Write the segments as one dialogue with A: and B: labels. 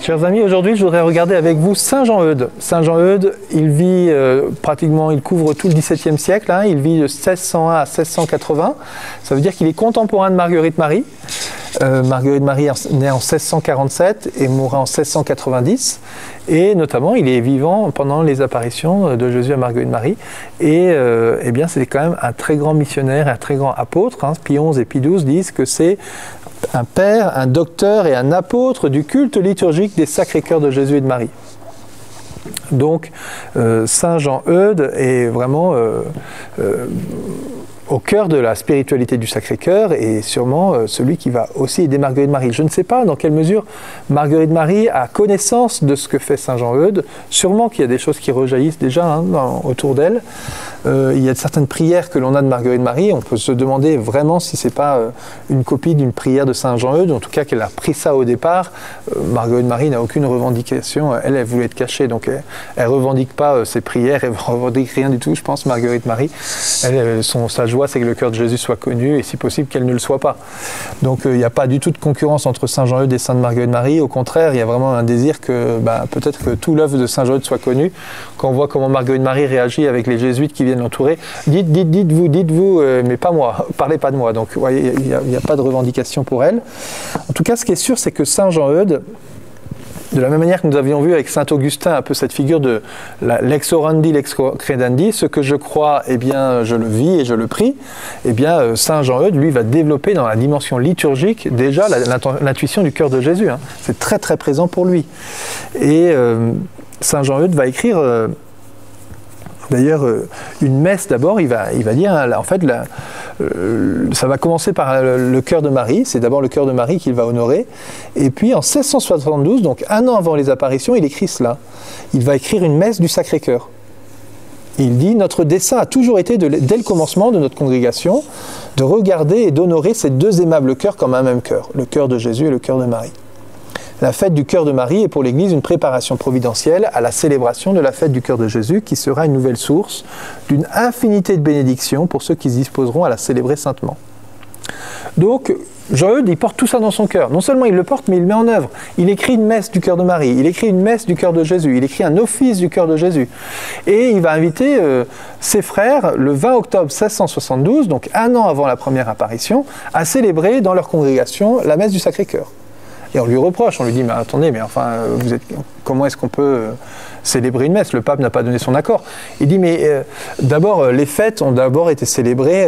A: Chers amis, aujourd'hui je voudrais regarder avec vous Saint Jean-Eudes. Saint Jean-Eudes, il vit pratiquement, il couvre tout le XVIIe siècle, hein, il vit de 1601 à 1680, ça veut dire qu'il est contemporain de Marguerite Marie. Marguerite Marie est née en 1647 et mourra en 1690, et notamment il est vivant pendant les apparitions de Jésus à Marguerite Marie, et eh bien c'est quand même un très grand missionnaire, un très grand apôtre, hein. Pie XI et Pie XII disent que c'est un père, un docteur et un apôtre du culte liturgique des sacrés cœurs de Jésus et de Marie. Donc Saint Jean-Eudes est vraiment au cœur de la spiritualité du Sacré-Cœur et sûrement celui qui va aussi aider Marguerite Marie. Je ne sais pas dans quelle mesure Marguerite Marie a connaissance de ce que fait Saint Jean-Eudes. Sûrement qu'il y a des choses qui rejaillissent déjà hein, autour d'elle. Il y a certaines prières que l'on a de Marguerite Marie. On peut se demander vraiment si ce n'est pas une copie d'une prière de Saint Jean-Eudes, en tout cas qu'elle a pris ça au départ. Marguerite Marie n'a aucune revendication. Elle voulait être cachée, donc elle ne revendique pas ses prières, elle ne revendique rien du tout, je pense, Marguerite Marie. Sa joie, c'est que le cœur de Jésus soit connu et si possible qu'elle ne le soit pas. Donc il n'y a pas du tout de concurrence entre Saint Jean-Eudes et Sainte Marguerite Marie. Au contraire, il y a vraiment un désir que peut-être que tout l'œuvre de Saint Jean-Eudes soit connu. Quand on voit comment Marguerite Marie réagit avec les jésuites qui viennent l'entourer, dites-vous, mais pas moi, parlez pas de moi. Donc vous voyez, il n'y a pas de revendication pour elle. En tout cas, ce qui est sûr, c'est que Saint Jean-Eudes, de la même manière que nous avions vu avec saint Augustin, un peu cette figure de l'ex orandi, l'ex credendi, ce que je crois, eh bien, je le vis et je le prie, eh bien, Saint Jean-Eudes, lui, va développer dans la dimension liturgique déjà l'intuition du cœur de Jésus. Hein. C'est très très présent pour lui. Et Saint Jean-Eudes va écrire, d'ailleurs, une messe d'abord, il va dire, en fait, ça va commencer par le cœur de Marie, c'est d'abord le cœur de Marie qu'il va honorer, et puis en 1672, donc un an avant les apparitions, il écrit cela. Il va écrire une messe du Sacré-Cœur. Il dit « Notre dessein a toujours été, dès le commencement de notre congrégation, de regarder et d'honorer ces deux aimables cœurs comme un même cœur, le cœur de Jésus et le cœur de Marie. » La fête du cœur de Marie est pour l'Église une préparation providentielle à la célébration de la fête du cœur de Jésus qui sera une nouvelle source d'une infinité de bénédictions pour ceux qui se disposeront à la célébrer saintement. Donc, Jean-Eudes, il porte tout ça dans son cœur. Non seulement il le porte, mais il le met en œuvre. Il écrit une messe du cœur de Marie, il écrit une messe du cœur de Jésus, il écrit un office du cœur de Jésus. Et il va inviter ses frères, le 20 octobre 1672, donc un an avant la première apparition, à célébrer dans leur congrégation la messe du Sacré-Cœur. Et on lui reproche, on lui dit, mais attendez, mais enfin, comment est-ce qu'on peut célébrer une messe? Le pape n'a pas donné son accord. Il dit, mais d'abord, les fêtes ont d'abord été célébrées,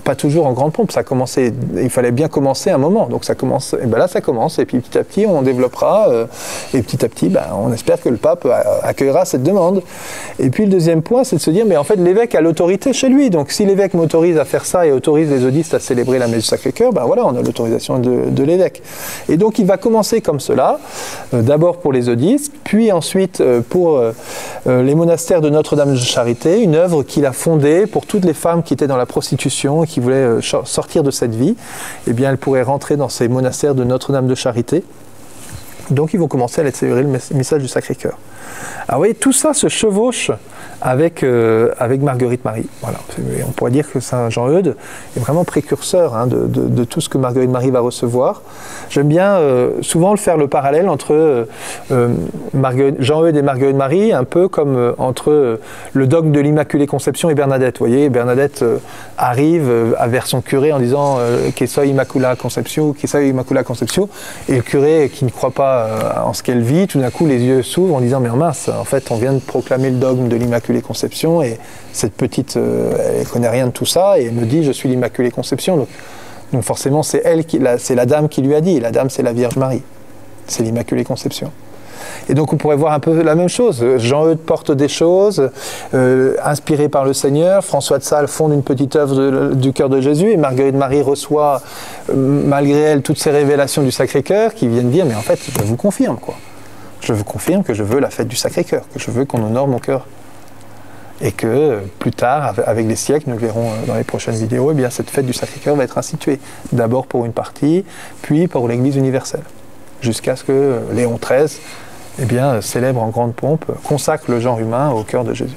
A: pas toujours en grande pompe. Ça commençait, il fallait bien commencer un moment. Donc ça commence, et ben là ça commence, et puis petit à petit on développera, et petit à petit, on espère que le pape accueillera cette demande. Et puis le deuxième point, c'est de se dire, mais en fait l'évêque a l'autorité chez lui. Donc si l'évêque m'autorise à faire ça et autorise les eudistes à célébrer la messe du Sacré-Cœur, ben voilà, on a l'autorisation de l'évêque. Et donc il va commencer comme cela, d'abord pour les eudistes, puis ensuite pour les monastères de Notre-Dame de Charité, une œuvre qu'il a fondée pour toutes les femmes qui étaient dans la prostitution et qui voulaient sortir de cette vie. Eh bien, elles pourraient rentrer dans ces monastères de Notre-Dame de Charité. Donc ils vont commencer à célébrer le message du Sacré-Cœur. Alors vous voyez, tout ça se chevauche avec Marguerite Marie. Voilà. On pourrait dire que Saint Jean-Eudes est vraiment précurseur hein, de tout ce que Marguerite Marie va recevoir. J'aime bien souvent faire le parallèle entre Jean-Eudes et Marguerite Marie, un peu comme entre le dogme de l'Immaculée Conception et Bernadette. Vous voyez, Bernadette arrive vers son curé en disant « Che soy Immacula Conceptio, che soy Immacula Conceptio », et le curé qui ne croit pas en ce qu'elle vit, tout d'un coup les yeux s'ouvrent en disant « Mais mince, en fait on vient de proclamer le dogme de l'Immaculée Conception et cette petite, elle ne connaît rien de tout ça et elle me dit je suis l'Immaculée Conception. Donc forcément c'est elle, c'est la dame qui lui a dit, et la dame c'est la Vierge Marie, c'est l'Immaculée Conception. Et donc on pourrait voir un peu la même chose. Jean-Eudes porte des choses inspirées par le Seigneur, François de Sales fonde une petite œuvre du cœur de Jésus et Marguerite Marie reçoit malgré elle toutes ces révélations du Sacré-Cœur qui viennent dire mais en fait je vous confirme quoi. Je vous confirme que je veux la fête du Sacré-Cœur, que je veux qu'on honore mon cœur. Et que plus tard, avec les siècles, nous le verrons dans les prochaines vidéos, eh bien, cette fête du Sacré-Cœur va être instituée. D'abord pour une partie, puis pour l'Église universelle. Jusqu'à ce que Léon XIII eh bien, célèbre en grande pompe, consacre le genre humain au cœur de Jésus.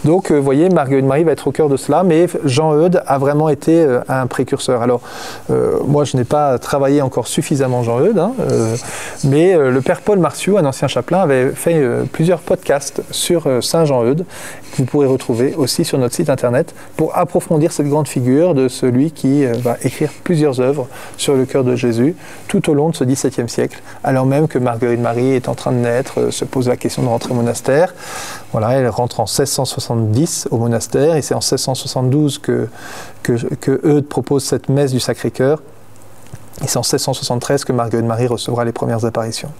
A: Donc, vous voyez, Marguerite Marie va être au cœur de cela, mais Jean-Eudes a vraiment été un précurseur. Alors, moi, je n'ai pas travaillé encore suffisamment Jean-Eudes, hein, mais le père Paul Marciou, un ancien chapelain, avait fait plusieurs podcasts sur Saint Jean-Eudes, que vous pourrez retrouver aussi sur notre site internet, pour approfondir cette grande figure de celui qui va écrire plusieurs œuvres sur le cœur de Jésus, tout au long de ce XVIIe siècle, alors même que Marguerite Marie est en train de naître, se pose la question de rentrer au monastère. Voilà, elle rentre en 1670 au monastère, et c'est en 1672 que Eudes propose cette messe du Sacré-Cœur, et c'est en 1673 que Marguerite Marie recevra les premières apparitions.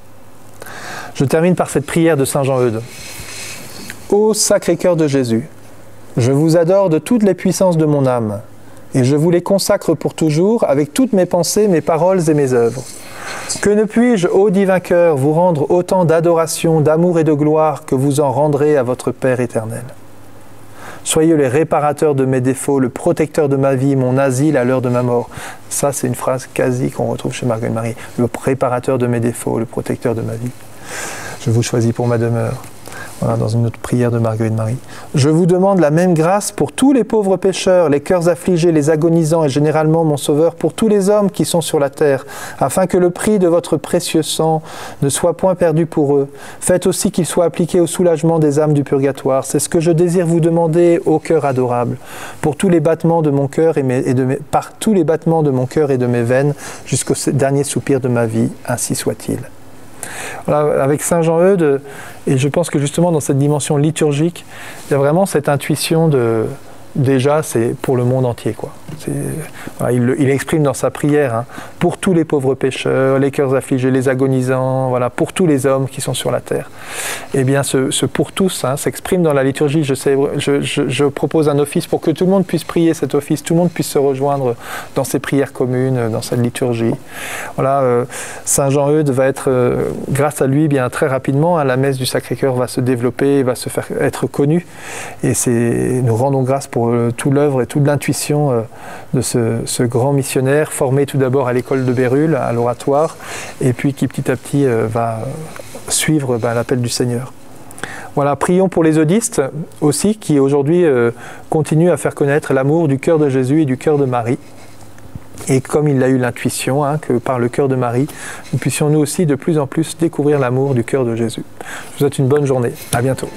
A: Je termine par cette prière de Saint Jean-Eudes. Ô Sacré-Cœur de Jésus, je vous adore de toutes les puissances de mon âme, et je vous les consacre pour toujours avec toutes mes pensées, mes paroles et mes œuvres. Que ne puis-je, ô divin cœur, vous rendre autant d'adoration, d'amour et de gloire que vous en rendrez à votre Père éternel. Soyez les réparateurs de mes défauts, le protecteur de ma vie, mon asile à l'heure de ma mort. Ça, c'est une phrase quasi qu'on retrouve chez Marguerite Marie. Le réparateur de mes défauts, le protecteur de ma vie. Je vous choisis pour ma demeure. Voilà, dans une autre prière de Marguerite Marie. Je vous demande la même grâce pour tous les pauvres pécheurs, les cœurs affligés, les agonisants et généralement, mon Sauveur, pour tous les hommes qui sont sur la terre, afin que le prix de votre précieux sang ne soit point perdu pour eux. Faites aussi qu'il soit appliqué au soulagement des âmes du purgatoire. C'est ce que je désire vous demander, ô cœur adorable, pour tous les battements de mon cœur par tous les battements de mon cœur et de mes veines, jusqu'au dernier soupir de ma vie, ainsi soit-il. Voilà, avec Saint Jean-Eudes, et je pense que justement dans cette dimension liturgique, il y a vraiment cette intuition de, déjà, c'est pour le monde entier, quoi. Voilà, il exprime dans sa prière, hein, pour tous les pauvres pécheurs, les cœurs affligés, les agonisants, voilà, pour tous les hommes qui sont sur la terre. Eh bien, ce pour tous, hein, s'exprime dans la liturgie. Je propose un office pour que tout le monde puisse prier cet office, tout le monde puisse se rejoindre dans ces prières communes, dans cette liturgie. Voilà, Saint Jean-Eudes va être, grâce à lui, bien très rapidement, hein, la messe du Sacré-Cœur va se développer, va se faire être connue, et nous rendons grâce pour toute l'œuvre et toute l'intuition de ce grand missionnaire, formé tout d'abord à l'école de Bérulle, à l'oratoire, et puis qui petit à petit va suivre l'appel du Seigneur. Voilà, prions pour les eudistes aussi, qui aujourd'hui continuent à faire connaître l'amour du cœur de Jésus et du cœur de Marie. Et comme il a eu l'intuition, hein, que par le cœur de Marie, nous puissions nous aussi de plus en plus découvrir l'amour du cœur de Jésus. Je vous souhaite une bonne journée. À bientôt.